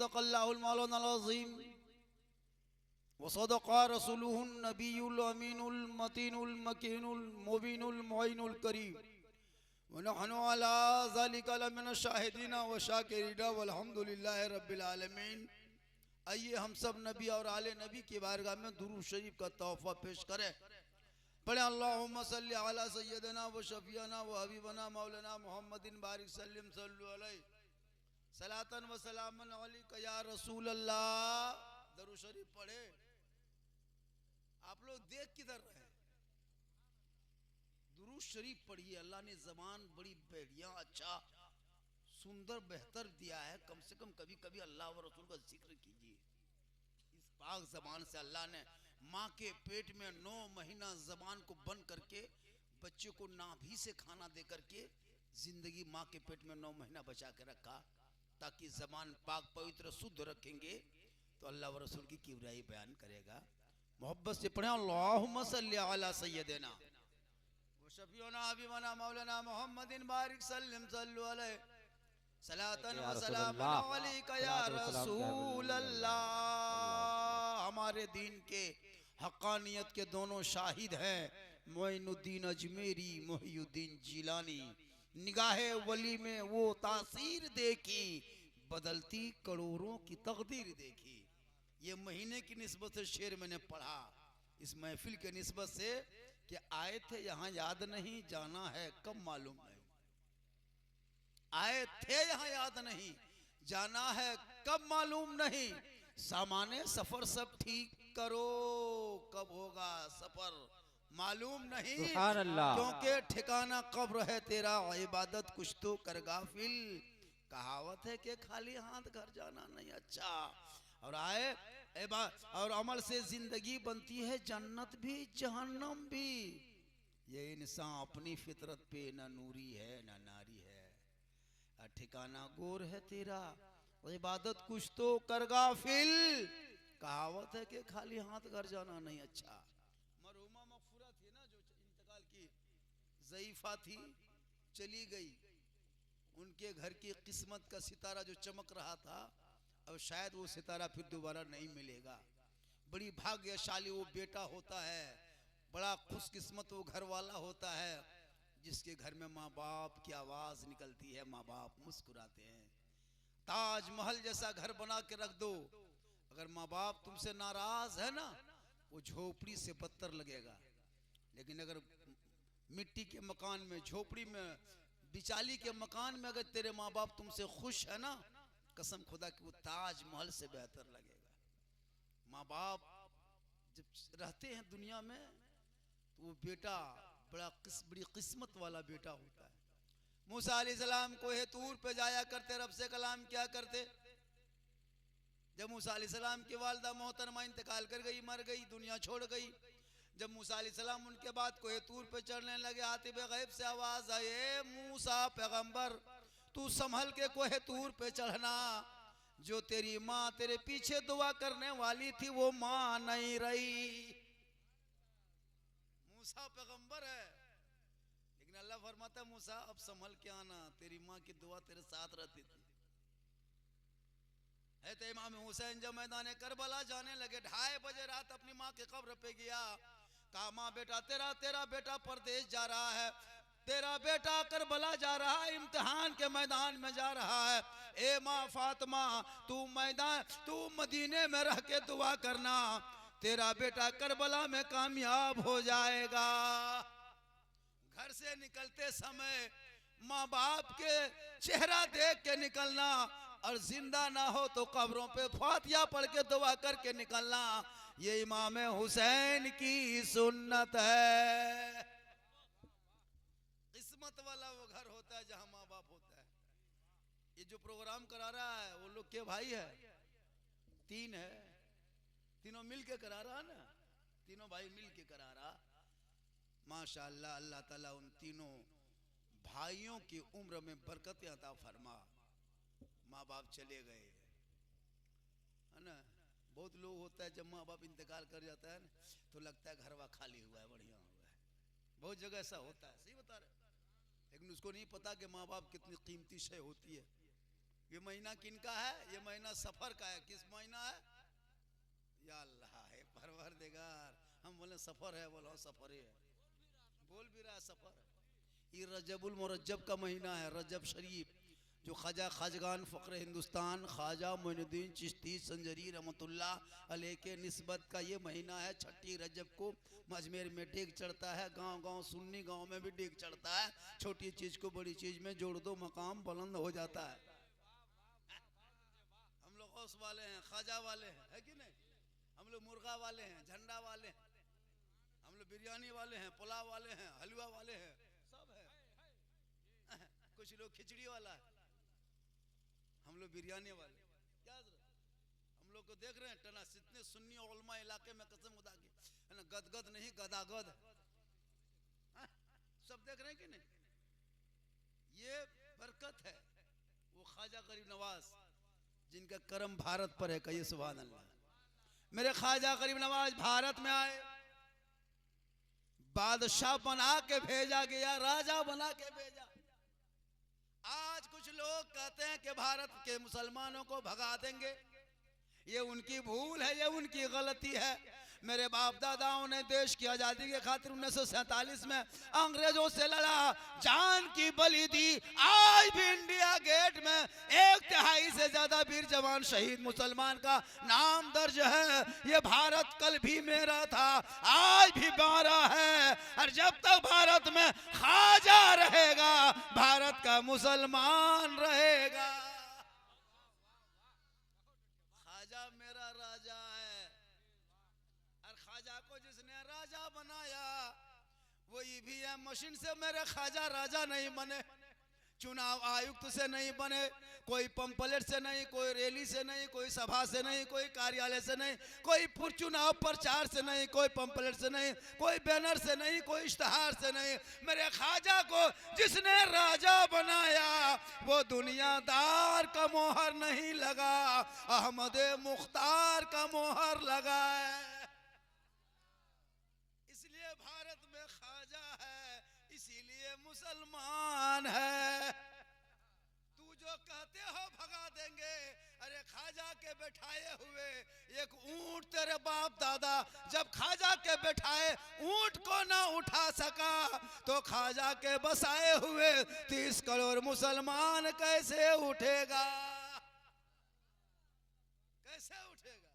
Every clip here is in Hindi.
सदक़ल्लाहुल मौलाना अज़ीम व सदक़ा रसूलुहुन नबियुल अमीनुल मतीनुल मकीनुल मुबीनुल मुइनुल करीम व नहनु अला ज़ालिका लमिन शाहिदीना व शाकिरीना वल्हम्दुलिल्लाहि रब्बिल आलमीन। आइए हम सब नबी और आले नबी की बारगाह में दुरूद शरीफ का तोहफा पेश करें। पढ़े अल्लाहुम्मा सल्ली अला सय्यदना व शफीना व हबीबना मौलाना मुहम्मदिन बारिक सल्लिम सल्लु अलैहि सलातन व सलामन अलैका या रसूल अल्लाह। दुरूद शरीफ पढ़े। आप लोग देख किधर रहे? दुरूद शरीफ पढ़िए। अल्लाह ने ज़बान बड़ी बढ़िया अच्छा सुंदर बेहतर दिया है। कम से कम कभी कभी अल्लाह व रसूल का जिक्र कीजिए। इस पाक ज़बान से अल्लाह ने माँ के पेट में 9 महीना ज़बान को बंद करके बच्चे को नाभि से खाना दे करके जिंदगी माँ के पेट में 9 महीना बचा के रखा, ताकि ज़बान पाक पवित्र शुद्ध रखेंगे तो अल्लाह व रसूल की किबरियाई बयान करेगा। मोहब्बत से पढ़े अल्लाहुम्मा सल्ली अला सय्यदना व शफीना हबीबना मौलाना मुहम्मदिन बारिक सल्लिम सल्लु अलैहि सलातन व सलामन अलैका या रसूल अल्लाह। हमारे दीन के हक़ानियत के दोनों शाहिद हैं, मोइनुद्दीन अजमेरी मोहिउद्दीन जिलानी। निगाहे वली में वो तासीर देखी, बदलती करोड़ों की तकदीर देखी। ये महीने की निस्बत से शेर मैंने पढ़ा, इस महफिल के निस्बत से कि आए थे यहाँ याद नहीं, जाना है कब मालूम नहीं। आए थे यहाँ याद नहीं, जाना है कब मालूम नहीं। सामाने सफर सब ठीक करो, कब होगा सफर मालूम नहीं। सुभान अल्लाह। क्योंकि ठिकाना कब्र है तेरा, इबादत कुछ तो कर गाफिल। कहावत है कि खाली हाथ घर जाना नहीं अच्छा। और आए और अमल से जिंदगी बनती है जन्नत भी जहन्नम भी। ये इंसान अपनी फितरत पे न नूरी है न नारी है। ठिकाना गोर है तेरा, इबादत कुछ तो कर गाफिल। कहावत है कि खाली हाथ घर जाना नहीं अच्छा। मरहुमा मगफूरा थी ना, जो इंतकाल की ज़ईफा थी, चली गई। उनके घर की किस्मत का सितारा जो चमक रहा था, अब शायद वो सितारा फिर दोबारा नहीं मिलेगा। बड़ी भाग्यशाली वो बेटा होता है, बड़ा खुशकिस्मत वो घर वाला होता है जिसके घर में माँ बाप की आवाज़ निकलती है, माँ बाप मुस्कुराते हैं। ताजमहल जैसा घर बना के रख दो, अगर माँ बाप तुमसे नाराज है ना, वो झोपड़ी से बदतर लगेगा। लेकिन अगर मिट्टी के मकान में, झोपड़ी में, बिचाली के मकान में अगर तेरे माँ बाप तुमसे खुश है ना, कसम खुदा कि वो ताजमहल से बेहतर लगेगा। माँ बाप जब रहते हैं दुनिया में तो वो बेटा बड़ी किस्मत वाला बेटा होता है। मूसा अलैहिस्सलाम को तूर पे जाया करते, रब से कलाम क्या करते। जब मूसा अलैहिस्सलाम की वालिदा मोहतरमा इंतकाल कर गई, मर गई, दुनिया छोड़ गई, जब मूसा अलैहिस्सलाम उनके बाद कोहे तूर पे चढ़ने लगे, आतिब गैब से आवाज आई, मूसा पैगंबर तू संभल के कोहे तूर पे चढ़ना, जो तेरी माँ तेरे पीछे दुआ करने वाली थी वो माँ नहीं रही। मूसा पैगंबर है, लेकिन अल्लाह फरमाता है मूसा अब संभल के आना, तेरी माँ की दुआ तेरे साथ रहती थी। है तो इमाम हुसैन जब मैदान करबला जाने लगे, 2:30 बजे रात अपनी माँ के कब्र पे गया। कहा माँ बेटा तेरा बेटा परदेश जा रहा है, तेरा बेटा करबला जा रहा है, इम्तिहान के मैदान में जा रहा है। ए माँ फातिमा तू मदीने में रह के दुआ करना, तेरा बेटा करबला में कामयाब हो जाएगा। घर से निकलते समय माँ बाप के चेहरा देख के निकलना, और जिंदा ना हो तो कब्रों पे फातिहा पढ़ के दुआ करके निकलना। ये इमाम हुसैन की सुन्नत है। किस्मत वाला वो घर होता है जहां माँ बाप होता है। ये जो प्रोग्राम करा रहा है वो लोग के भाई है, 3 है, तीनों मिल के करा रहा ना, तीनों भाई मिल के करा रहा। माशाअल्लाह, अल्लाह ताला उन तीनों भाइयों की उम्र में बरकत अता फरमा। माँ बाप चले गए है ना। बहुत लोग होता है जब माँ बाप इंतकाल कर जाता है ना तो लगता है घरवा खाली हुआ है, बढ़िया हुआ है। बहुत जगह ऐसा होता है, सही बता रहे। लेकिन उसको नहीं पता कि माँ बाप कितनी कीमती शय होती है। ये महीना किनका है? ये महीना सफर का है। किस महीना है? या अल्लाह है परवरदिगार, हम बोले सफर है, बोलो सफर ही है, बोल भी रहा सफर है। ये रजबुल मुरज्जब का महीना है, रजब शरीफ, जो ख्वाजा खाजगान फ़ख्र हिंदुस्तान ख्वाजा मोइनुद्दीन चिश्ती संजरी रहमतुल्लाह अलैह के निस्बत का ये महीना है। छठी रजब को अजमेर में डेग चढ़ता है, गांव गांव सुन्नी गांव में भी डेग चढ़ता है। छोटी चीज़ को बड़ी चीज़ में जोड़ दो, मकाम बुलंद हो जाता है। हम लोग औस वाले हैं, ख्वाजा वाले हैं, है कि नहीं? हम लोग मुर्गा वाले हैं, झंडा वाले हैं, हम लोग बिरयानी वाले हैं, पुलाव वाले हैं, हलवा वाले हैं, सब है। कुछ लोग खिचड़ी वाला है, हम लोग बिरयानी वाले। क्या हम लोग को देख रहे हैं टना इतने सुन्नी उलमा इलाके में, कसम खुदा की, है ना, गदगद नहीं गदागद, सब देख रहे हैं कि नहीं? ये बरकत है, वो ख्वाजा गरीब नवाज जिनका करम भारत पर है। कहिए सुभान अल्लाह। मेरे ख्वाजा गरीब नवाज भारत में आए, बादशाह बना के भेजा गया, राजा बना के भेजा। आज कुछ लोग कहते हैं कि भारत के मुसलमानों को भगा देंगे, ये उनकी भूल है, ये उनकी गलती है। मेरे बाप दादाओं ने देश की आज़ादी के खातिर 1947 में अंग्रेजों से लड़ा, जान की बलि दी। आज भी इंडिया गेट में 1/3 से ज्यादा वीर जवान शहीद मुसलमान का नाम दर्ज है। ये भारत कल भी मेरा था, आज भी मेरा है, और जब तक भारत में ख्वाजा रहेगा, भारत का मुसलमान रहेगा। ख्वाजा मेरा राजा है, और ख्वाजा को जिसने राजा बनाया वो ईवीएम मशीन से मेरे ख्वाजा राजा नहीं बने, चुनाव आयुक्त से नहीं बने, कोई पंपलेट से नहीं, कोई रैली से नहीं, कोई सभा से नहीं, कोई कार्यालय से नहीं, कोई चुनाव प्रचार से नहीं, कोई पंपलेट से नहीं, कोई बैनर से नहीं, कोई इश्तहार से नहीं। मेरे ख्वाजा को जिसने राजा बनाया वो दुनियादार का मोहर नहीं लगा, अहमद मुख्तार का मोहर लगा है। इसलिए भारत में ख्वाजा है, इसीलिए मुसलमान है। तू जो कहते हो भगा देंगे, अरे ख्वाजा के बैठाए हुए एक ऊंट तेरे बाप दादा जब ख्वाजा के बैठाए ऊंट को ना उठा सका, तो ख्वाजा के बसाए हुए 30 करोड़ मुसलमान कैसे उठेगा? कैसे उठेगा?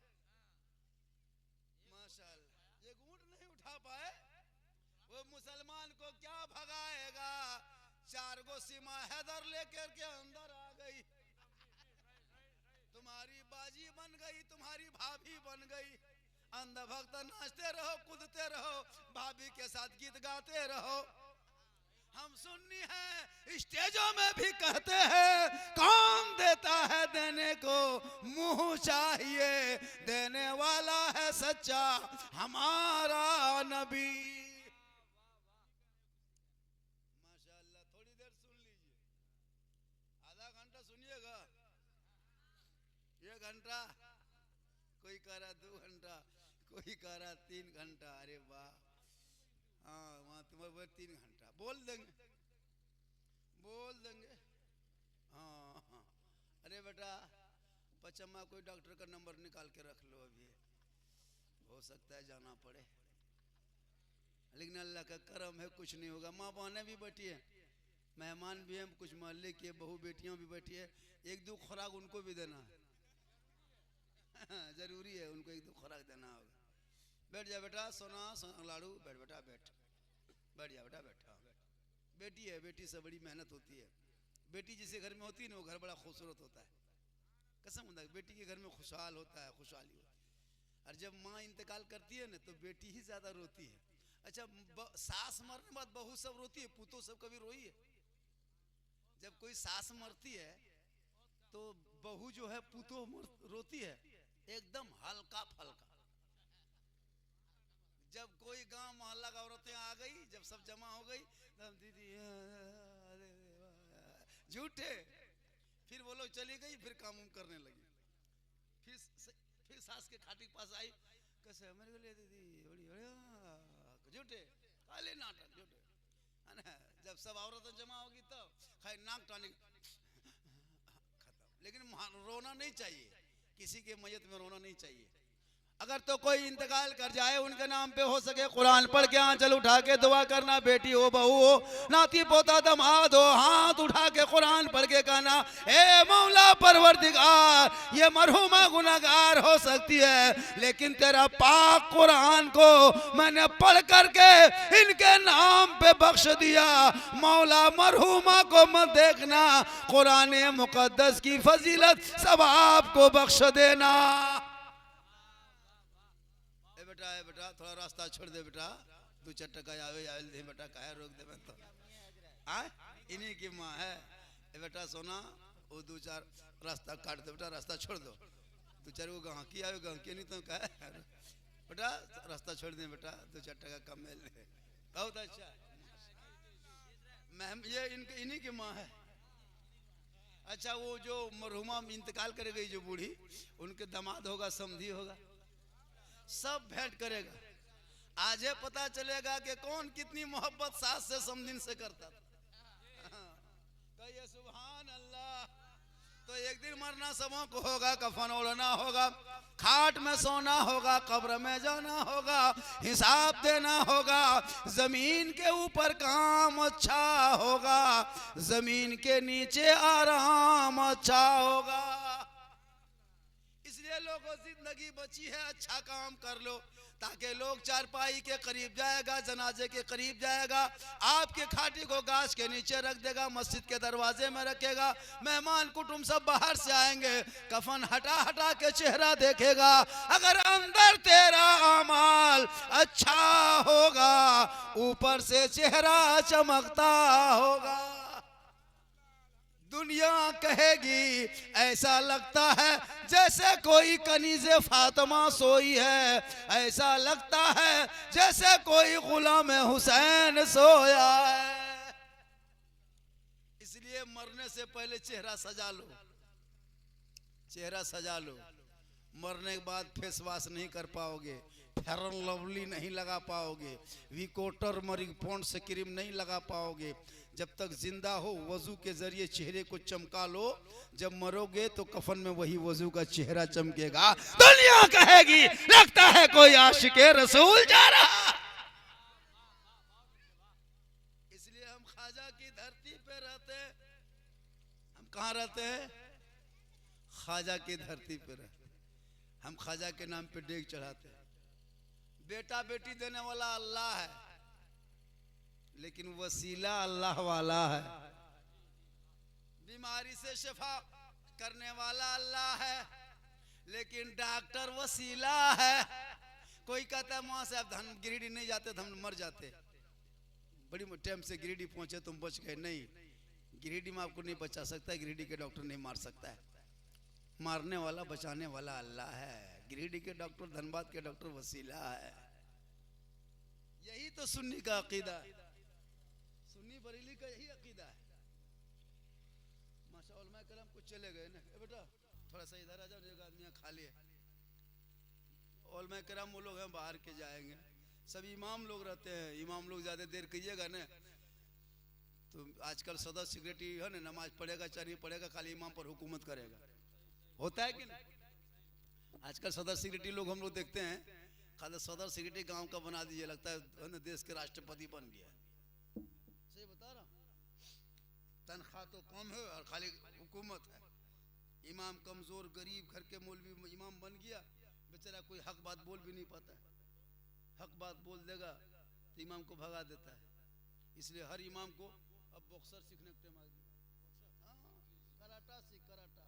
माशाअल्लाह, एक ऊंट नहीं उठा पाए, वो मुसलमान को क्या भगाएगा? 4 गो सीमा हैदर लेकर के अंदर आ गई, तुम्हारी बाजी बन गई, तुम्हारी भाभी बन गई। अंधभक्त नाचते रहो, कूदते रहो, भाभी के साथ गीत गाते रहो। हम सुन्नी हैं, स्टेजों में भी कहते हैं कौन देता है देने को मुंह चाहिए, देने वाला है सच्चा हमारा नबी। माशाअल्लाह, थोड़ी देर सुन लीजिए, आधा घंटा सुनिएगा, 1 घंटा, कोई कह रहा 2 घंटा, कोई कह रहा 3 घंटा। अरे वाह, हाँ वहाँ तुम्हारे 3 घंटा बोल देंगे, बोल देंगे। हाँ हाँ, अरे बेटा पचम्मा कोई डॉक्टर का नंबर निकाल के रख लो, अभी हो सकता है जाना पड़े, लेकिन अल्लाह का करम है, कुछ नहीं होगा। माँ बहनें भी बैठी है, मेहमान भी हैं, कुछ मोहल्ले की बहू बेटियां भी बैठी है, 1-2 खुराक उनको भी देना है। जरूरी है, उनको 1-2 खुराक देना होगा। बैठ जा बेटा, सोना सोना लाड़ू, बैठ बेटा, बैठ बैठ जा बेटा, बैठा। बेटी है, बेटी से बड़ी मेहनत होती है। बेटी जिसे घर में होती है ना, वो घर बड़ा खूबसूरत होता है। कसम खुदा, बेटी के घर में खुशहाल होता है, खुशहाली होती है। और जब माँ इंतकाल करती है ना, तो बेटी ही ज्यादा रोती है। अच्छा, सास मरने के बाद बहू सब रोती है, पुतो सब कभी रोई है? जब कोई सास मरती है तो बहू जो है पुतो रोती है, एकदम हल्का फल्का। जब कोई गांव मोहल्ला का औरतें आ गई, जब सब जमा हो गई, तब दीदी झूठे, फिर वो लोग चली गई, फिर काम करने लगी। फिर सास के खाटी के पास आई, कैसे मेरे को ले दीदी, बड़ी बढ़िया, झूठे, खाली नाटक, झूठे, है ना। जब सब औरतें जमा होगी तब खाली नाक टानी, खत्म। लेकिन रोना नहीं चाहिए, किसी के मैयत में रोना नहीं चाहिए। अगर तो कोई इंतकाल कर जाए उनके नाम पे हो सके कुरान पढ़ के आंचल उठा के दुआ करना, बेटी हो बहू हो नाती पोता दमाद हो, हाथ उठा के कुरान पढ़ के कहना, ए मौला परवरदिगार ये मरहुमा गुनाहगार हो सकती है, लेकिन तेरा पाक कुरान को मैंने पढ़ करके इनके नाम पे बख्श दिया, मौला मरहुमा को मत देखना, कुरान मुकद्दस की फजीलत सब आपको बख्श देना। बेटा थोड़ा रास्ता छोड़ दे बेटा, 2-4 टका आवे दे बेटा, काहे रोक दे तो इन्हीं की माँ है। बेटा सोना वो 2-4 रास्ता काट दे बेटा, रास्ता छोड़ दो, 2-4 वो गाँकी आवे, गाँकी नहीं तो कहे बेटा रास्ता छोड़ दे बेटा, 2-4 टका कम मिल रहे, बहुत अच्छा। मैम ये इन्हीं की माँ है। अच्छा वो जो मरहुमा इंतकाल कर गई जो बूढ़ी, उनके दामाद होगा, समधी होगा, सब भेंट करेगा। आज ये पता चलेगा कि कौन कितनी मोहब्बत सास से समधिन से करता था। कहिए सुभान अल्लाह। तो एक दिन मरना सबों को होगा, कफन ओढ़ना होगा, खाट में सोना होगा, कब्र में जाना होगा, हिसाब देना होगा, जमीन के ऊपर काम अच्छा होगा, जमीन के नीचे आराम अच्छा होगा। इसलिए लोगों जिंदगी बची है, अच्छा काम कर लो ताकि लोग चारपाई के करीब जाएगा, जनाजे के करीब जाएगा, आपके खाटी को गाछ के नीचे रख देगा, मस्जिद के दरवाजे में रखेगा, मेहमान कुटुंब सब बाहर से आएंगे, कफन हटा हटा के चेहरा देखेगा। अगर अंदर तेरा अमाल अच्छा होगा, ऊपर से चेहरा चमकता होगा। दुनिया कहेगी ऐसा लगता है जैसे कोई कनीज़े फातिमा सोई है, ऐसा लगता है जैसे कोई गुलाम हुसैन सोया है। इसलिए मरने से पहले चेहरा सजा लो, चेहरा सजा लो। मरने के बाद फेस वॉश नहीं कर पाओगे, फेयर एंड लवली नहीं लगा पाओगे, विकोटर मरिंग पॉन्ड से क्रीम नहीं लगा पाओगे। जब तक जिंदा हो वजू के जरिए चेहरे को चमका लो, जब मरोगे तो कफन में वही वजू का चेहरा चमकेगा। दुनिया कहेगी लगता है कोई आशिके रसूल जा रहा। इसलिए हम ख्वाजा की धरती पे रहते हैं। हम कहाँ रहते हैं? ख्वाजा की धरती पे रहते। हम ख्वाजा के नाम पे डेग चढ़ाते हैं। बेटा बेटी देने वाला अल्लाह है, लेकिन वसीला अल्लाह वाला है। बीमारी से शिफा करने वाला अल्लाह है, लेकिन डॉक्टर वसीला है। कोई कहता है वहां से अब हम गिरिडीह नहीं जाते तो हम मर जाते, बड़ी टाइम से गिरिडीह पहुंचे तुम बच गए। नहीं, गिरिडीह में आपको नहीं बचा सकता, गिरिडीह के डॉक्टर नहीं मार सकता है। मारने वाला बचाने वाला अल्लाह है। गिरिडीह के डॉक्टर, धनबाद के डॉक्टर वसीला है। यही तो सुन्नी का अकीदा है, सुन्नी बरेली का यही अकीदा है। माशा उलमा करम कुछ चले गए ना, बेटा थोड़ा सा इधर आ जाओ, एक आदमी खाली है। उलमा करम वो लोग हैं बाहर के जाएंगे, सब इमाम लोग रहते हैं। इमाम लोग ज्यादा देर कीजिएगा ना तो आजकल सदर सेक्रेटरी है ना, नमाज पढ़ेगा चाहे नहीं पढ़ेगा, खाली इमाम पर हुकूमत करेगा। होता है कि नहीं? आजकल सदर सेक्रेटरी लोग हम लोग देखते हैं, खाली सदर सेक्रेटरी गांव का बना दीजिए, लगता है देश के राष्ट्रपति बन गया। सही बता रहा हूं, तनख्वाह तो कम है और खाली हुकूमत है। इमाम कमजोर गरीब घर के मौलवी इमाम बन गया, बेचारा कोई हक बात बोल भी नहीं पाता है। हक बात बोल देगा तो इमाम को भगा देता है। इसलिए हर इमाम को अब बॉक्सर सीखने के टाइम आ गया। कराटा सीख, कराटा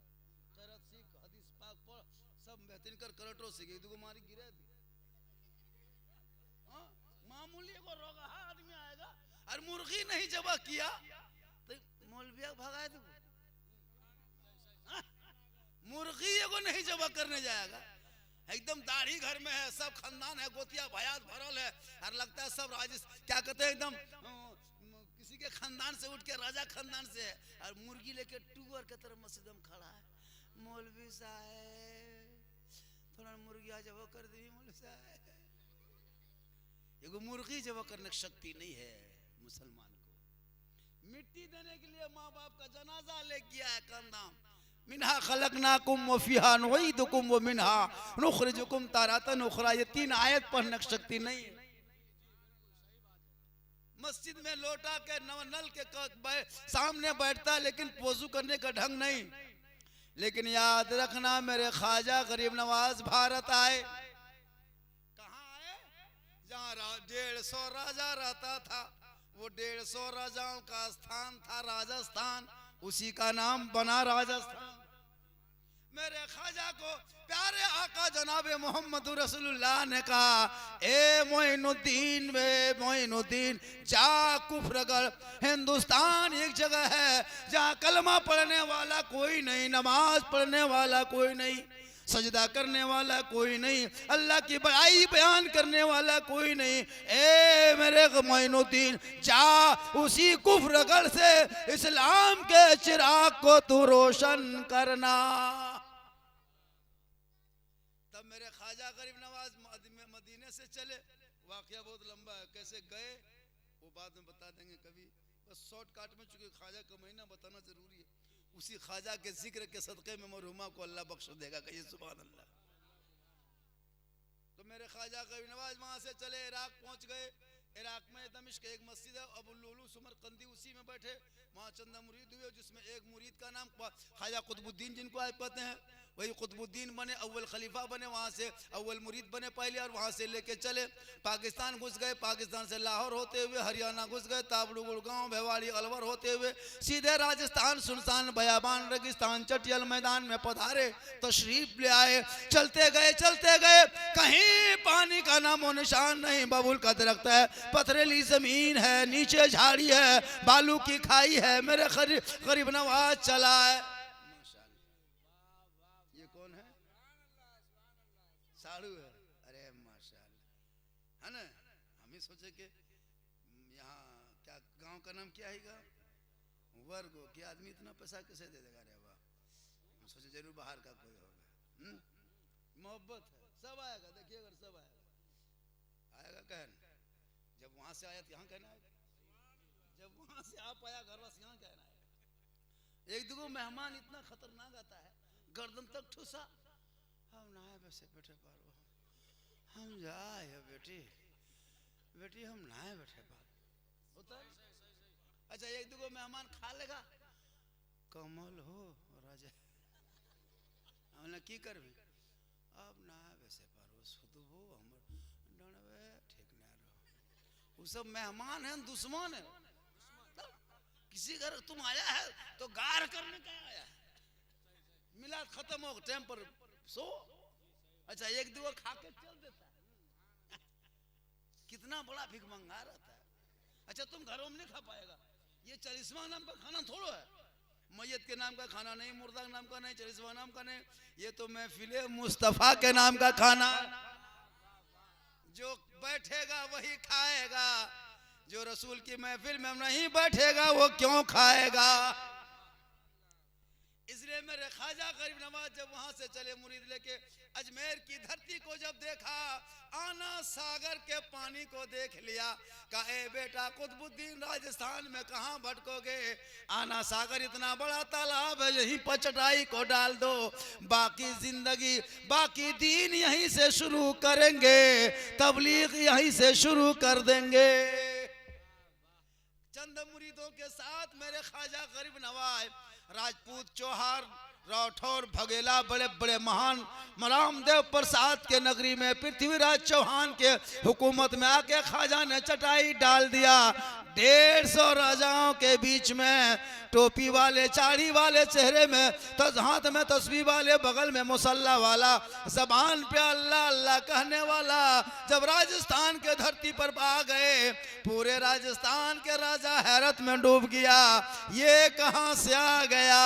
करत सीख, हदीस पाक पढ़, सब बेहतरीन कर, करटो सीख, एक दूगो मारी गिरे दी। मामूली को रोगा आदमी आएगा और मुर्गी नहीं जबा किया तो मौलविया भगा दो। मुर्गी को नहीं जबा करने जाएगा, एकदम दाढ़ी घर में है, सब खानदान है, गोतिया भयात भरल है और लगता है सब क्या कहते हैं एकदम किसी के खानदान से उठ के राजा खानदान से है, और मुर्गी लेके टूअर के तरफ मस्जिद में खड़ा है। मौलवी साहब थोड़ा मुर्गिया जबा कर दी। मौलवी साहब एगो मुर्गी जबा करने की शक्ति नहीं है मुसलमान को। मिट्टी देने के लिए माँ बाप का जनाजा ले गया है खानदान, मिन्हा खलकनाकुम व फीहा नुईदुकुम व मिन्हा नुखरिजुकुम तारातन उखरा। ये 3 आयत पढ़ने की शक्ति नहीं है। मस्जिद में लोटा के नल के सामने बैठता लेकिन वजू करने का ढंग नहीं। लेकिन याद रखना मेरे ख्वाजा गरीब नवाज भारत आए, कहाँ आए? जहाँ 150 राजा रहता था, वो 150 राजाओं का स्थान था राजस्थान, उसी का नाम बना राजस्थान। मेरे ख्वाजा को प्यारे आका जनाबे मोहम्मद रसूलुल्लाह ने कहा, ए मोइनुद्दीन वे मोइनुद्दीन, जा कुफ्रगढ़ हिंदुस्तान एक जगह है जहाँ कलमा पढ़ने वाला कोई नहीं, नमाज पढ़ने वाला कोई नहीं, सजदा करने वाला कोई नहीं, अल्लाह की बड़ाई बयान करने वाला कोई नहीं। ए मेरे मोइनुद्दीन, जा उसी कुफ्रगढ़ से इस्लाम के चिराग को तू रोशन करना। तब मेरे ख्वाजा गरीब नवाज मदीने से चले। वाकया बहुत लंबा है, कैसे गए वो बाद में बता देंगे कभी, बस शॉर्टकट में, चूंकि ख्वाजा का महीना बताना जरूरी है। उसी ख्वाजा के जिक्र के सदक़े में मरहुमा को अल्लाह बख्श देगा, कहिए सुभान अल्लाह। तो मेरे ख्वाजा गरीब नवाज वहां से चले, इराक पहुंच गए। इराक में दमिश्क एक मस्जिद है, अबू लुलू सुमरकंदी उसी में बैठे। वहाँ चंदा मुरीद हुए, जिसमें एक मुरीद का नाम ख्वाजा कुतुबुद्दीन, जिनको आप कहते हैं, वही कुतुबुद्दीन बने, अव्वल खलीफा बने, वहाँ से अव्वल मुरीद बने पहले, और वहाँ से लेके चले पाकिस्तान घुस गए। पाकिस्तान से लाहौर होते हुए हरियाणा घुस गए, ताबड़ू गुड़गांव भेवाड़ी अलवर होते हुए सीधे राजस्थान, सुनसान बयाबान रेगिस्तान चटियल मैदान में पधारे, तशरीफ ले आए। चलते गए, कहीं पानी का नामो निशान नहीं। बबूल का दरख्त है, पथरीली जमीन है, नीचे झाड़ी है, बालू की खाई है। मेरे गरीब नवाज चला है। ये कौन है? साड़ू है। अरे माशाल्लाह, है ना। हम ही सोचे कि यहाँ क्या गांव का नाम क्या है? वर्गो कि आदमी इतना पैसा कैसे दे देगा? रे वाह, हम सोचे जरूर बाहर का कोई होगा। मोहब्बत है, सब आएगा, देखिए अगर सब आएगा कहना। जब वहां से आया तो यहाँ कहना आएगा, जब वहां से आप आया घर वास यहाँ कहना है। एक दो मेहमान इतना खतरनाक आता है, गर्दन तक ठुसा, हम ना है वैसे बैठे पारो, हम जाए बेटी हम ना है बैठे पारो होता है। अच्छा एक दो मेहमान खा लेगा, कमल हो राजा, हमने की करबी, अब ना है वैसे पारो शुद्ध हो, हमर डणवे ठीक ना रहो। वो सब मेहमान है, दुश्मन है। किसी घर तुम आया है तो गार करने का आया है, मिलाद खत्म हो टाइम पर सो। अच्छा एक दो खा के चल देता है, कितना बड़ा भिखमंगा रहता है। अच्छा तुम घरों में नहीं खा पाएगा, ये 40वां नाम का खाना थोड़ो है, मैयत के नाम का खाना नहीं, मुर्दा नाम का नहीं, 40वां नाम का नहीं, ये तो महफिले मुस्तफा के नाम का खाना। जो बैठेगा वही खाएगा, जो रसूल की महफिल में नहीं बैठेगा वो क्यों खाएगा। इसलिए मेरे ख्वाजा गरीब नवाज जब वहां से चले मुरीद लेके, अजमेर की धरती को जब देखा, आना सागर के पानी को देख लिया, कहा ए बेटा कुतुबुद्दीन राजस्थान में कहाँ भटकोगे, आना सागर इतना बड़ा तालाब है, यहीं पर चटाई को डाल दो, बाकी जिंदगी बाकी दीन यहीं से शुरू करेंगे, तबलीग यहीं से शुरू कर देंगे। चंद मुरीदों के साथ मेरे ख्वाजा गरीब नवाज राजपूत, चौहान, राठौर, भगेला, बड़े बड़े महान रामदेव प्रसाद के नगरी में पृथ्वीराज चौहान के हुकूमत में आके ख्वाजा ने चटाई डाल दिया। 150 राजाओं के बीच में, टोपी वाले, चाड़ी वाले चेहरे में, हाथ में तस्बीह वाले, बगल में मुसल्ला वाला, जबान पे अल्लाह अल्लाह कहने वाला, जब राजस्थान के धरती पर आ गए, पूरे राजस्थान के राजा हैरत में डूब गया, ये कहां से आ गया।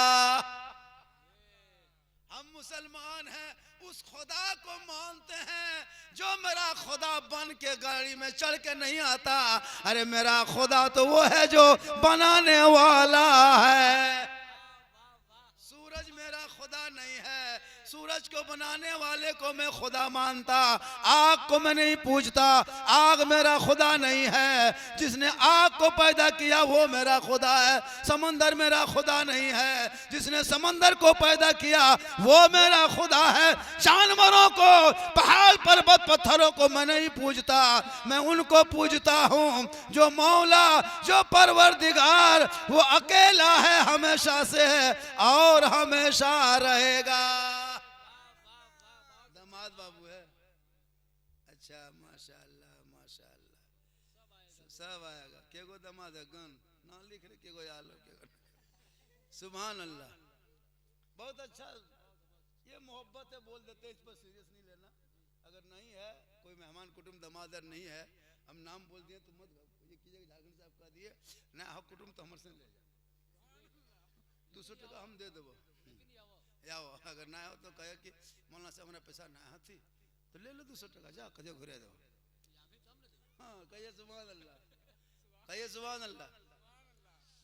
हम मुसलमान हैं, उस खुदा को मानते हैं जो मेरा खुदा बन के गाड़ी में चढ़ के नहीं आता। अरे मेरा खुदा तो वो है जो बनाने वाला है। सूरज मेरा खुदा नहीं है, सूरज को बनाने वाले को मैं खुदा मानता, आग को मैं नहीं पूजता, आग मेरा खुदा नहीं है। जिसने आग को पैदा किया वो मेरा खुदा है, समंदर मेरा खुदा नहीं है। जिसने समंदर को पैदा किया वो मेरा खुदा है। जानवरों को, पहाड़ पर्वत पत्थरों को मैं नहीं पूजता, मैं उनको पूजता हूँ जो मौला, जो परवरदिगार, वो अकेला है, हमेशा से है और हमेशा रहेगा। दामाद बाबू है, अच्छा माशाअल्लाह माशाअल्लाह, सब आएगा। के गो दामाद है, गन ना लिख रहे, के गो यार के गो। सुभान अल्लाह, बहुत अच्छा। ये मोहब्बत है, बोल देते, इस पर सीरियस नहीं लेना। अगर नहीं है कोई मेहमान कुटुंब दमादर नहीं है, हम नाम बोल दिए तो मत ये कीजिएगा, झारखंड साहब का दिए ना हो कुटुंब तो हमारे से ले जाए, 200 टका हम दे देव या अगर ना हो तो कहे कि मौलाना साहब हमारा पैसा ना थी तो ले लो 200 टका, जा कदे घुरे दो। हाँ कहिए सुभान अल्लाह, कहिए सुभान अल्लाह।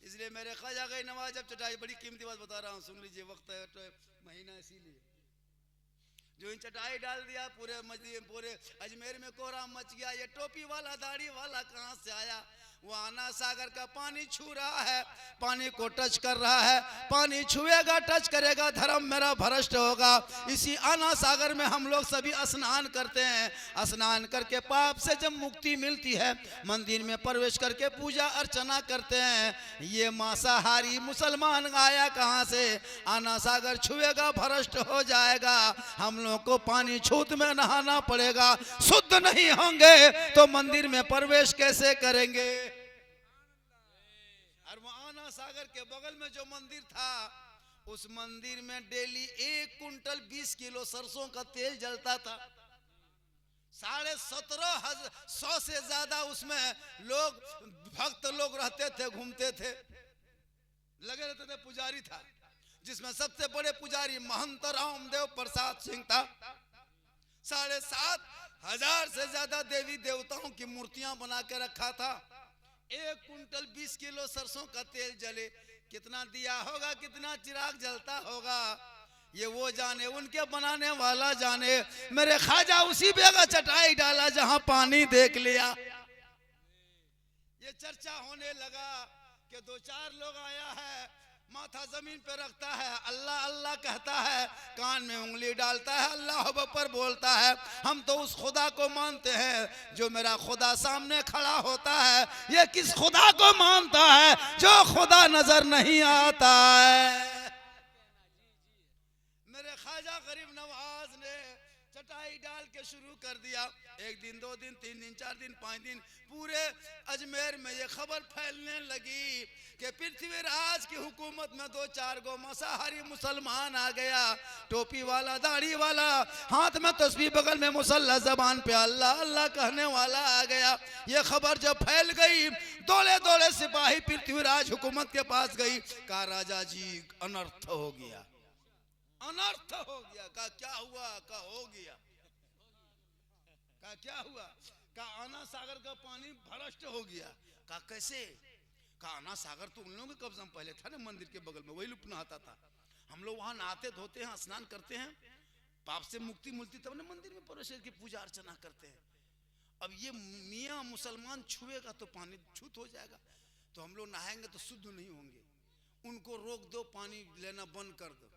इसलिए मेरे ख्वाजा गई नवाज, जब चटाई, बड़ी कीमती बात बता रहा हूँ, सुन लीजिए, वक्त है तो महीना, इसीलिए जो इन चटाई डाल दिया पूरे मस्जिद, पूरे अजमेर में कोहरा मच गया। ये टोपी वाला, दाढ़ी वाला कहाँ से आया? वो आना सागर का पानी छू रहा है, पानी को टच कर रहा है। पानी छुएगा, टच करेगा, धर्म मेरा भ्रष्ट होगा। इसी आना सागर में हम लोग सभी स्नान करते हैं। स्नान करके पाप से जब मुक्ति मिलती है, मंदिर में प्रवेश करके पूजा अर्चना करते हैं। ये मांसाहारी मुसलमान आया कहाँ से? आना सागर छुएगा, भ्रष्ट हो जाएगा। हम लोग को पानी छूत में नहाना पड़ेगा। शुद्ध नहीं होंगे तो मंदिर में प्रवेश कैसे करेंगे? और वो आना सागर के बगल में जो मंदिर था, उस मंदिर में डेली 1 कुंटल 20 किलो सरसों का तेल जलता था। 17,500 से ज्यादा उसमें लोग, भक्त लोग रहते थे, घूमते थे, लगे रहते थे। पुजारी था, जिसमें सबसे बड़े पुजारी महंत रामदेव प्रसाद सिंह था। 7,500 से ज्यादा देवी देवताओं की मूर्तियां बना के रखा था। 1 कुंटल 20 किलो सरसों का तेल जले, कितना दिया होगा, कितना चिराग जलता होगा, ये वो जाने, उनके बनाने वाला जाने। मेरे ख्वाजा उसी जगह चटाई डाला जहां पानी देख लिया। ये चर्चा होने लगा कि 2-4 लोग आया है, माथा जमीन पे रखता है, अल्लाह अल्लाह कहता है, कान में उंगली डालता है, अल्लाह अकबर बोलता है। हम तो उस खुदा को मानते हैं जो मेरा खुदा सामने खड़ा होता है। ये किस खुदा को मानता है जो खुदा नजर नहीं आता है? मेरे ख्वाजा गरीब नवाज ने चटाई डाल के शुरू कर दिया। 1 दिन, 2 दिन, 3 दिन, 4 दिन, 5 दिन, पूरे अजमेर में ये खबर फैलने लगी कि पृथ्वीराज की हुकूमत में 2-4 गो मांसाहारी मुसलमान आ गया। टोपी वाला, दाढ़ी वाला, हाथ में तस्बीह, बगल में मुसल्ला, जबान पे अल्लाह अल्लाह कहने वाला आ गया। ये खबर जब फैल गई, दौड़े दौड़े सिपाही पृथ्वीराज हुकूमत के पास गई। कहा राजा जी अनर्थ हो गया, अनर्थ हो गया। कहा क्या हुआ? कहा हो गया। कहा क्या हुआ? कहा आना सागर का पानी भ्रष्ट हो गया। कहा कैसे? कहा आना सागर तो उन लोगों के कब्जा में पहले था ना, मंदिर के बगल में, वही लोग नहाता था। हम लोग वहां नहाते धोते हैं, स्नान करते हैं, पाप से मुक्ति मिलती तब ना मंदिर में प्रवेश की पूजा अर्चना करते हैं। अब ये मियाँ मुसलमान छुएगा तो पानी छूत हो जाएगा, तो हम लोग नहाएंगे तो शुद्ध नहीं होंगे। उनको रोक दो, पानी लेना बंद कर दो।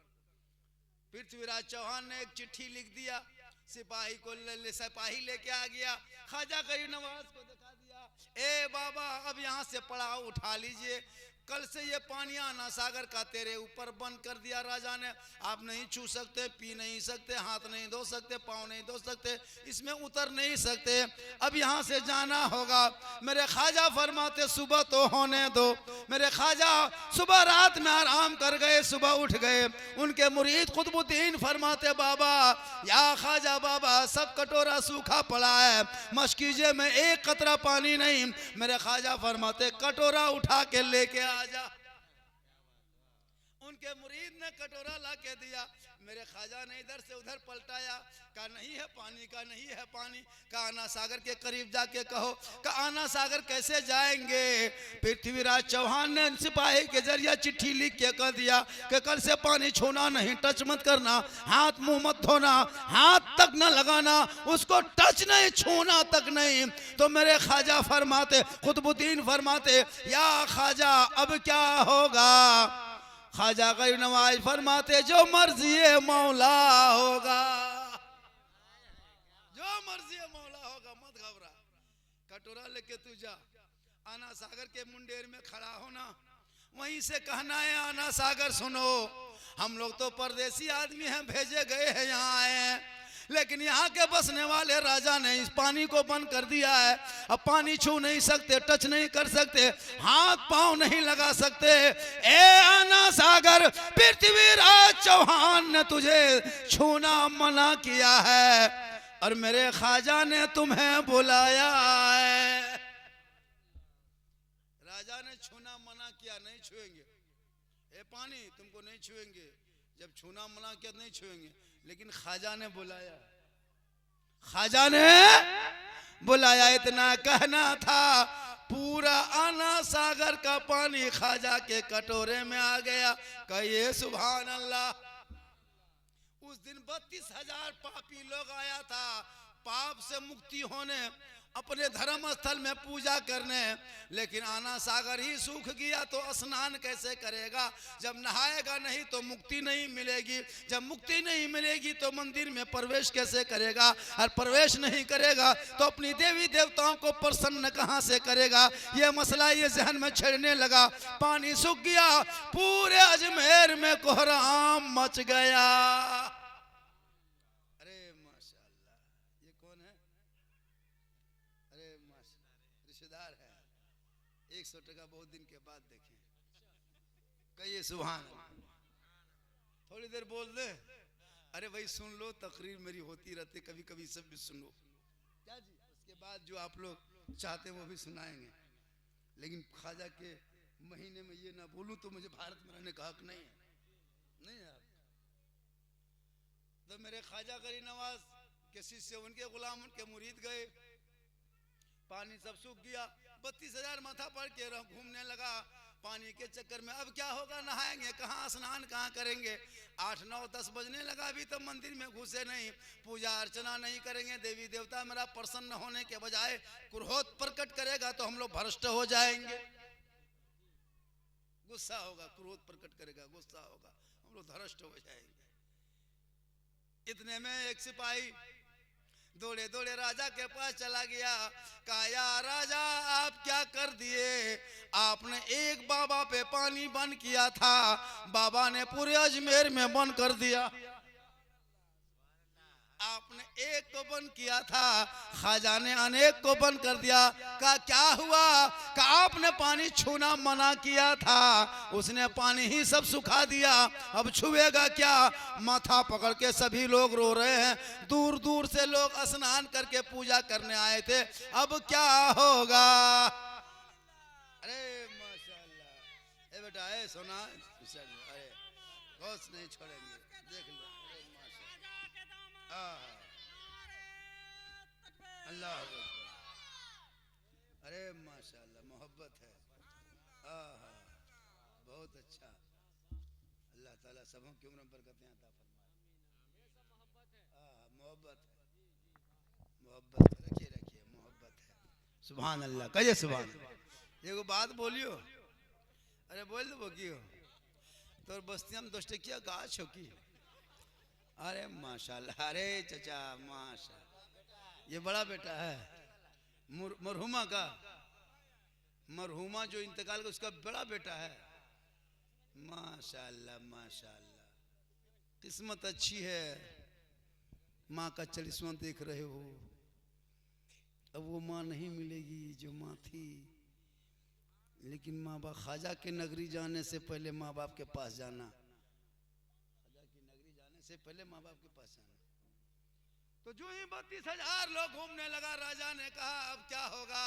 पृथ्वीराज चौहान ने एक चिट्ठी लिख दिया, सिपाही को सिपाही लेके आ गया, ख्वाजा गरीब नवाज को दिखा दिया। ए बाबा, अब यहाँ से पड़ाव उठा लीजिए, कल से ये पानी आना सागर का तेरे ऊपर बंद कर दिया राजा ने। आप नहीं छू सकते, पी नहीं सकते, हाथ नहीं धो सकते, पाँव नहीं धो सकते, इसमें उतर नहीं सकते, अब यहाँ से जाना होगा। मेरे ख्वाजा फरमाते सुबह तो होने दो। मेरे ख्वाजा सुबह रात में आराम कर गए, सुबह उठ गए। उनके मुरीद कुतुबुद्दीन फरमाते बाबा, या ख्वाजा बाबा, सब कटोरा सूखा पड़ा है, मशकीजे में 1 कतरा पानी नहीं। मेरे ख्वाजा फरमाते कटोरा उठा के लेके आजा। उनके मुरीद ने कटोरा ला के दिया। मेरे ख्वाजा ने इधर से उधर पलटाया, कहा नहीं है पानी, का नहीं है पानी। कहा आना सागर के करीब जाके कहो। कहा आना सागर कैसे जाएंगे? पृथ्वीराज चौहान ने सिपाही के जरिए चिट्ठी लिख के कह दिया कि कल से पानी छूना नहीं, टच मत करना, हाथ मुंह मत धोना, हाथ तक न लगाना, उसको टच नहीं, छूना तक नहीं। तो मेरे ख्वाजा फरमाते, कुतुबुद्दीन फरमाते, या ख्वाजा अब क्या होगा? ख्वाजा गरीब नवाज फरमाते, जो मर्जी मौला होगा, जो मर्जी मौला होगा, मत घबरा, कटोरा लेके तू जा, आना सागर के मुंडेर में खड़ा होना, वहीं से कहना है आना सागर सुनो, हम लोग तो परदेसी आदमी हैं, भेजे गए हैं, यहाँ आए हैं, लेकिन यहाँ के बसने वाले राजा ने इस पानी को बंद कर दिया है। अब पानी छू नहीं सकते, टच नहीं कर सकते, हाथ पांव नहीं लगा सकते। ए आना सागर, पृथ्वीराज चौहान ने तुझे छूना मना किया है और मेरे ख्वाजा ने तुम्हें बुलाया है। राजा ने छूना मना किया, नहीं छुएंगे, ए पानी तुमको नहीं छुएंगे, जब छूना मना किया नहीं छुएंगे, लेकिन ख्वाजा ने बुलाया, ख्वाजा ने बुलाया। इतना कहना था, पूरा आना सागर का पानी ख्वाजा के कटोरे में आ गया। कहिए सुभान अल्लाह। उस दिन 32,000 पापी लोग आया था पाप से मुक्ति होने, अपने धर्म स्थल में पूजा करने, लेकिन आना सागर ही सूख गया तो स्नान कैसे करेगा? जब नहाएगा नहीं तो मुक्ति नहीं मिलेगी, जब मुक्ति नहीं मिलेगी तो मंदिर में प्रवेश कैसे करेगा? और प्रवेश नहीं करेगा तो अपनी देवी देवताओं को प्रसन्न कहां से करेगा? ये मसला ये जहन में छेड़ने लगा। पानी सूख गया, पूरे अजमेर में कोहराम मच गया। रिश्तेदार है, 100 टका बहुत दिन के बाद देखे। कहिए सुभान। थोड़ी देर बोल दे, अरे भाई सुन लो, तकरीर मेरी होती रहती, कभी कभी सब भी सुनो क्या जी। उसके बाद जो आप लोग चाहते हैं वो भी सुनाएंगे, लेकिन ख्वाजा के महीने में ये ना बोलूं तो मुझे भारत में रहने का हक नहीं है। नहीं यार, तो मेरे ख्वाजा गरीब नवाज के शिष्य, उनके गुलाम, उनके मुरीद गए, पानी सब सूख गया, 32,000 माथा पड़ के घूमने लगा पानी के चक्कर में। अब क्या होगा? नहाएंगे कहाँ, स्नान कहाँ करेंगे? 8, 9, 10 बजने लगा, अभी तो मंदिर में घुसे नहीं, पूजा अर्चना नहीं करेंगे, देवी देवता मेरा प्रसन्न होने के बजाय क्रोध प्रकट करेगा तो हम लोग भ्रष्ट हो जाएंगे, गुस्सा होगा, क्रोध प्रकट करेगा, गुस्सा होगा, हम लोग भ्रष्ट हो जाएंगे। इतने में एक सिपाही दौड़े दौड़े राजा के पास चला गया, कहा या राजा आप क्या कर दिए? आपने एक बाबा पे पानी बंद किया था, बाबा ने पूरे अजमेर में बंद कर दिया। आपने एक को बंद किया था, ख्वाजा ने अनेक को बंद कर दिया। कहा क्या हुआ? कहा आपने पानी छूना मना किया था, उसने पानी ही सब सुखा दिया, अब छुएगा क्या? माथा पकड़ के सभी लोग रो रहे हैं, दूर दूर से लोग स्नान करके पूजा करने आए थे, अब क्या होगा? अरे माशाल्लाह, ए बेटा ए सोना, अरे होश नहीं छोड़ेंगे, देख लो, अल्लाह, अरे माशाल्लाह, मोहब्बत है, बहुत अच्छा। अल्लाह ताला सबों की उम्र बरकतें अता फरमाए। मोहब्बत है, मोहब्बत रखिए रखिए, मोहब्बत है। सुभान अल्लाह, कहिए सुभान। एगो बात बोलियो, अरे बोल दो क्यों? तोर बस्ती हम 10 टकिया गाछ हो की? अरे माशाल्लाह, अरे चचा माशाल्लाह, ये बड़ा बेटा है मरहुमा का, मरहुमा जो इंतकाल का उसका बड़ा बेटा है। माशाल्लाह माशाल्लाह, किस्मत अच्छी है, माँ का चलिस्मा देख रहे हो। अब वो माँ नहीं मिलेगी जो माँ थी, लेकिन माँ बाप, ख्वाजा के नगरी जाने से पहले माँ बाप के पास जाना, से पहले माँ बाप के पास जाना। तो जो ही 32,000 लोग घूमने लगा, राजा ने कहा अब क्या होगा?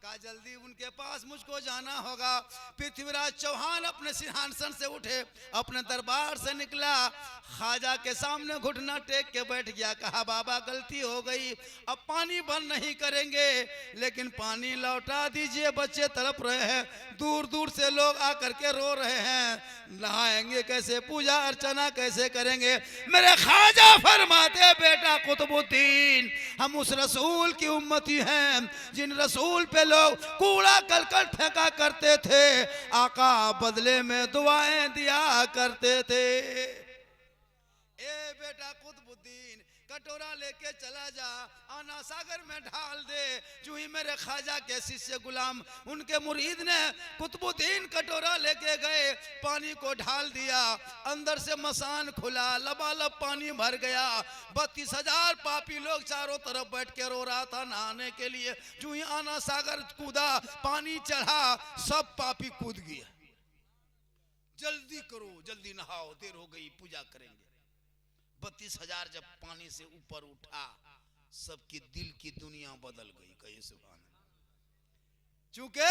कहा जल्दी उनके पास मुझको जाना होगा। पृथ्वीराज चौहान अपने सिंहासन से उठे, अपने दरबार से निकला, ख्वाजा के सामने घुटना टेक के बैठ गया। कहा बाबा गलती हो गई, अब पानी बंद नहीं करेंगे, लेकिन पानी लौटा दीजिए, बच्चे तड़प रहे हैं, दूर दूर से लोग आकर के रो रहे हैं, नहाएंगे कैसे, पूजा अर्चना कैसे करेंगे। मेरे ख्वाजा फरमाते बेटा कुतुबुद्दीन, हम उस रसूल की उम्मती हैं जिन रसूल पे लोग कूड़ा करकट फेंका करते थे, आका बदले में दुआएं दिया करते थे। ए बेटा कुतुबुद्दीन, कटोरा लेके चला जा, आना सागर में ढाल दे। जो ही मेरे ख्वाजा के शिष्य गुलाम उनके मुरीद ने कुतुबुद्दीन कटोरा लेके गए, पानी को ढाल दिया, अंदर से मसान खुला, लबालब पानी भर गया। 32,000 पापी लोग चारों तरफ बैठ के रो रहा था नहाने के लिए। जो ही आना सागर कूदा, पानी चढ़ा, सब पापी कूद गया। जल्दी करो, जल्दी नहाओ, देर हो गई, पूजा करेंगे। 32,000 जब पानी से ऊपर उठा, सबकी दिल की दुनिया बदल गई। कहिए सुभान अल्लाह। चूंकि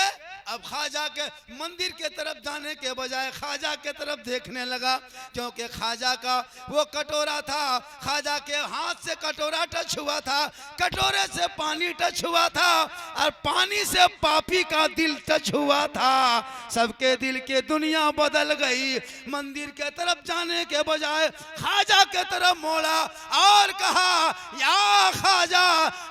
अब ख्वाजा के मंदिर के तरफ जाने के बजाय ख्वाजा के तरफ देखने लगा, क्योंकि ख्वाजा का वो कटोरा था, ख्वाजा के हाथ से कटोरा टच हुआ था, कटोरे से पानी टच हुआ था, और पानी से पापी का दिल टच हुआ था। सबके दिल के दुनिया बदल गई। मंदिर के तरफ जाने के बजाय ख्वाजा के तरफ मोड़ा और कहा, या ख्वाजा,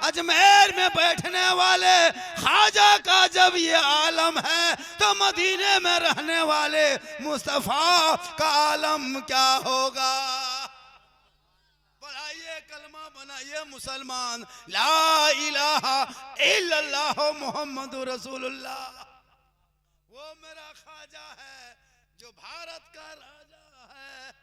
अजमेर में बैठने वाले ख्वाजा का जब ये आलम है, तो मदीने में रहने वाले मुस्तफा का आलम क्या होगा। पढ़ाइए कलमा, बनाइए मुसलमान, ला इलाहा इल्लल्लाह मुहम्मदुर रसूलुल्लाह। वो मेरा ख्वाजा है जो भारत का राजा है।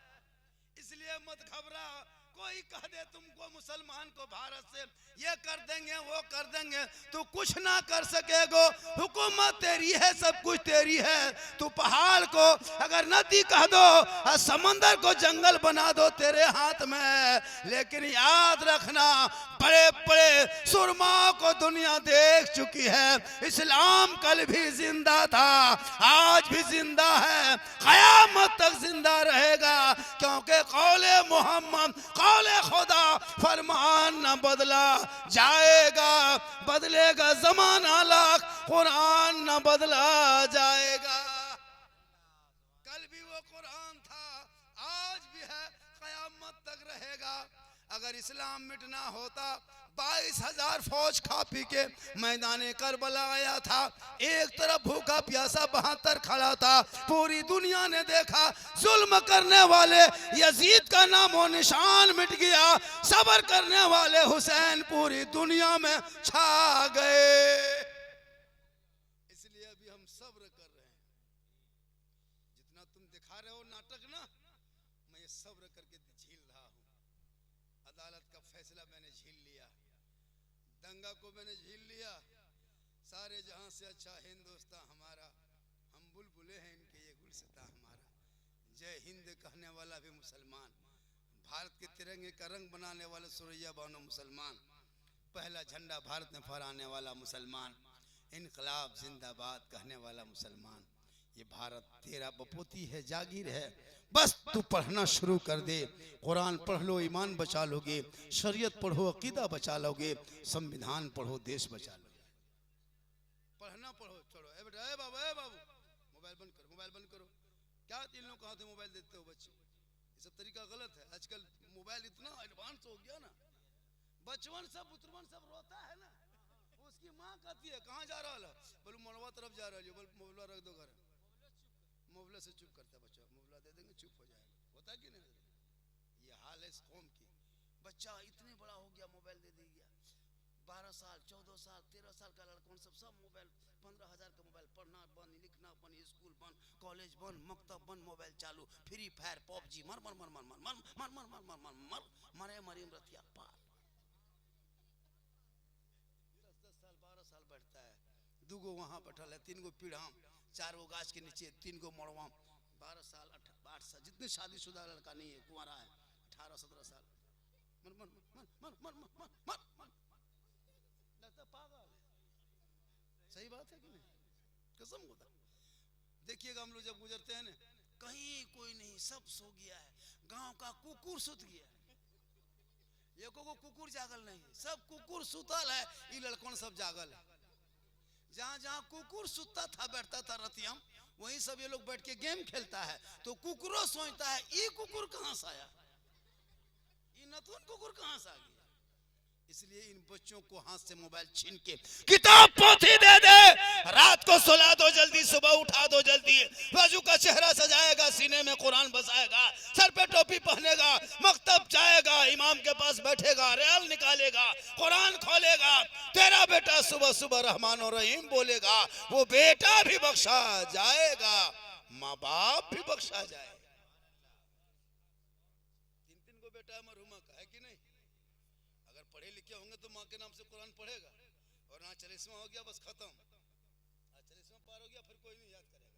इसलिए मत घबरा, कोई कह दे तुमको मुसलमान को भारत से ये कर देंगे वो कर देंगे, तू कुछ ना कर सकेगो। हुकूमत तेरी है, सब कुछ तेरी है। तू पहाड़ को अगर नदी कह दो और समंदर को जंगल बना दो, तेरे हाथ में है। लेकिन याद रखना, बड़े बड़े सुरमाओं को दुनिया देख चुकी है। इस्लाम कल भी जिंदा था, आज भी जिंदा है, क़यामत तक जिंदा रहेगा, क्योंकि कौले मोहम्मद, कौले खुदा, फरमान न बदला जाएगा, बदलेगा जमाना लाख, कुरान न बदला जाएगा। कल भी वो कुरान था, आज भी है, क़यामत तक रहेगा। अगर इस्लाम मिटना होता, 22,000 फौज खा पी के मैदाने करबला आया था, एक तरफ भूखा प्यासा 72 खड़ा था। पूरी दुनिया ने देखा, जुल्म करने वाले यजीद का नामो निशान मिट गया, सब्र करने वाले हुसैन पूरी दुनिया में छा गए। इसलिए अभी हम सब्र कर रहे हैं। जितना तुम दिखा रहे हो नाटक ना, मैं सब्र करके झेल रहा हूं। अदालत का फैसला मैंने झेल लिया, दंगा को मैंने झेल लिया। सारे जहां से अच्छा हिंदुस्तान हमारा, हम बुलबुले हैं इनके, ये गुलसिता हमारा। जय हिंद कहने वाला भी मुसलमान, भारत के तिरंगे का रंग बनाने वाले सुरैया बानो मुसलमान, पहला झंडा भारत में फहराने वाला मुसलमान, इनकलाब जिंदाबाद कहने वाला मुसलमान। ये भारत तेरा बपोती है, जागीर है, बस तू पढ़ना शुरू कर दे। कुरान पढ़ लो, ईमान बचा लोगे, शरीयत पढ़ो, अकीदा बचा लोगे, संविधान पढ़ो, देश बचा लोगे। पढ़ना पढ़ो, छोड़ो। ए बेटा, ए बाबू, मोबाइल बंद करो, मोबाइल बंद करो। क्या इन लोग कहाँ से मोबाइल देते हो बच्चे? ये सब तरीका गलत है। आजकल मोबाइल इतना एडवांस हो गया ना, बचवन सब बुतरवन सब रोता है ना, उसकी माँ कहती है कहाँ जा रहा है, बोलो मनवा तरफ जा रहा है, बोल मोबाइल रख दो घर। मोबाइल से चुप करता है बच्चा, मोबाइल दे देंगे चुप हो जाएगा। होता कि नहीं? ये हाल है इस कौम की। बच्चा इतने बड़ा हो गया, मोबाइल दे दिया। 12 साल 14 साल 13 साल का लड़कों सब मोबाइल, 15,000 का मोबाइल, पढ़ना बंद, लिखना बंद, स्कूल बंद, कॉलेज बंद, मकतब बंद, मोबाइल चालू, फ्री फायर, पबजी, मर मर मर मर मर मर मर मर मर मर मर मरे मरीम रतिया पार। 10 साल 12 साल बैठता है, 2 गो वहाँ बैठल है, 3 गो पीढ़ा, 4 गो गाछ के नीचे, 3 गो मड़वा। 12 साल 8 साल, जितने शादीशुदा लड़का नहीं है, कुंवारा है, 18 17 साल, मर मर मर मर मर मर मर मर लगता पागल। सही बात है कि नहीं? कसम खुदा। देखिएगा हम लोग जब गुजरते हैं ना, कहीं कोई नहीं, सब सो गया है, गांव का कुकुर सुत गया है, एको को कुकुर जागल नहीं है, सब कुकुर सुतल है, ये लड़कन सब जागल है। जहाँ जहाँ कुकुर सुतता था बैठता था रतियम, वहीं सब ये लोग बैठ के गेम खेलता है। तो कुकुरों सोचता है ये कुकुर कहाँ से आया, ये नतून कुकुर कहाँ से आ गया। इसलिए इन बच्चों को हाथ से मोबाइल छीन के किताब पोथी दे दे, रात को सुला दो जल्दी, सुबह उठा दो जल्दी, वजू का चेहरा सजाएगा, सीने में कुरान बसाएगा, सर पे टोपी पहनेगा, मकतब जाएगा, इमाम के पास बैठेगा, रियाल निकालेगा, कुरान खोलेगा, तेरा बेटा सुबह सुबह रहमान और रहीम बोलेगा, वो बेटा भी बख्शा जाएगा, माँ बाप भी बख्शा जाएगा। तीन को बेटा है मरहुमा का, है कि नहीं? अगर पढ़े लिखे होंगे तो माँ के नाम से कुरान पढ़ेगा, और ना 40वां हो गया बस खत्म, 40वां पार हो गया फिर कोई नहीं याद करेगा।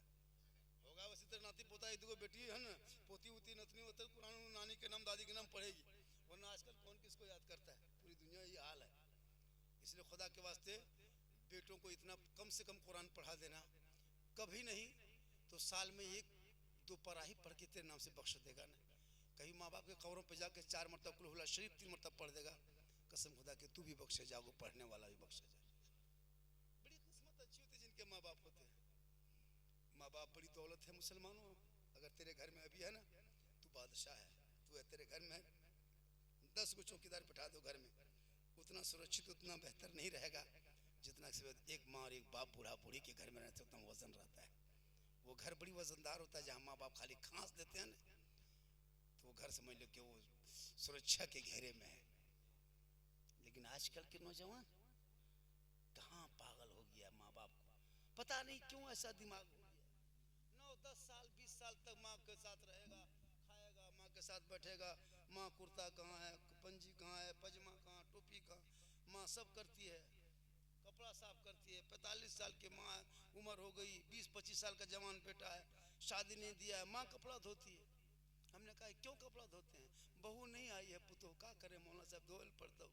होगा वैसे तेरे नाती पोता एक दो बेटी है ना, पोती उती नतनी होते कुरान नानी के नाम दादी के नाम पढ़ेगी, वरना आजकल कौन किसको याद करता है, पूरी दुनिया ये हाल है। इसलिए खुदा के वास्ते बेटों को इतना कम से कम कुरान पढ़ा देना, कभी नहीं तो साल में 1-2 पारा ही पढ़ के तेरे नाम से बख्श देगा ना। कहीं माँ बाप के कब्रों पे जाके 4 मरतबा कुल हुला शरीफ 3 मरतबा पढ़ देगा, कसम खुदा के तू भी बख्शे जाओगे, पढ़ने वाला भी बख्शे जाए। बड़ी किस्मत अच्छी होती है जिनके माँ बाप होते हैं। माँ बाप बड़ी दौलत है मुसलमानों। अगर तेरे घर में अभी है ना, तू बादशाह है, तू है, तेरे घर में 10 को चौकीदार बिठा दो घर में, उतना सुरक्षित उतना बेहतर नहीं रहेगा जितना एक माँ और एक बाप बूढ़ा बूढ़ी के घर में रहते उतना वजन रहता है। वो घर बड़ी वजनदार होता है, जहाँ माँ बाप खाली खांस देते हैं ना, तो वो घर समझ लो कि वो सुरक्षा के घेरे में है। लेकिन आजकल के नौजवान कहाँ पागल हो गया, माँ बाप को पता नहीं क्यों ऐसा दिमाग हो गया। 9-10 साल 20 साल तक माँ के साथ रहेगा, खाएगा, माँ के साथ बैठेगा, माँ कुर्ता कहाँ है, पंजी कहाँ है, पजमा कहाँ, टोपी कहाँ, माँ सब करती है, कपड़ा साफ करती है। 45 साल की माँ उम्र हो गई, 20-25 साल का जवान बेटा है, शादी नहीं दिया है, माँ कपड़ा धोती है। हमने कहा क्यों कपड़ा धोते हैं, बहू नहीं आई है, पुतो का करे मौलाना साहब धोल पड़ता।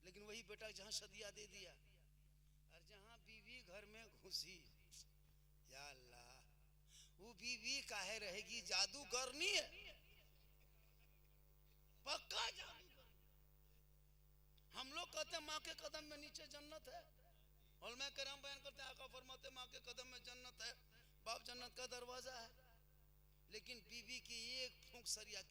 लेकिन वही बेटा जहाँ सदिया दे दिया और जहाँ बीवी घर में घुसी, या अल्लाह, वो बीवी काहे रहेगी, जादूगर नहीं है, पक्का जादूगर। हम लोग कहते हैं माँ के कदम में नीचे जन्नत है, और मैं करम बयान करते हैं, आका फरमाते माँ के कदम में जन्नत है, बाप जन्नत का दरवाजा है। लेकिन बीवी की एक फूंक सरिया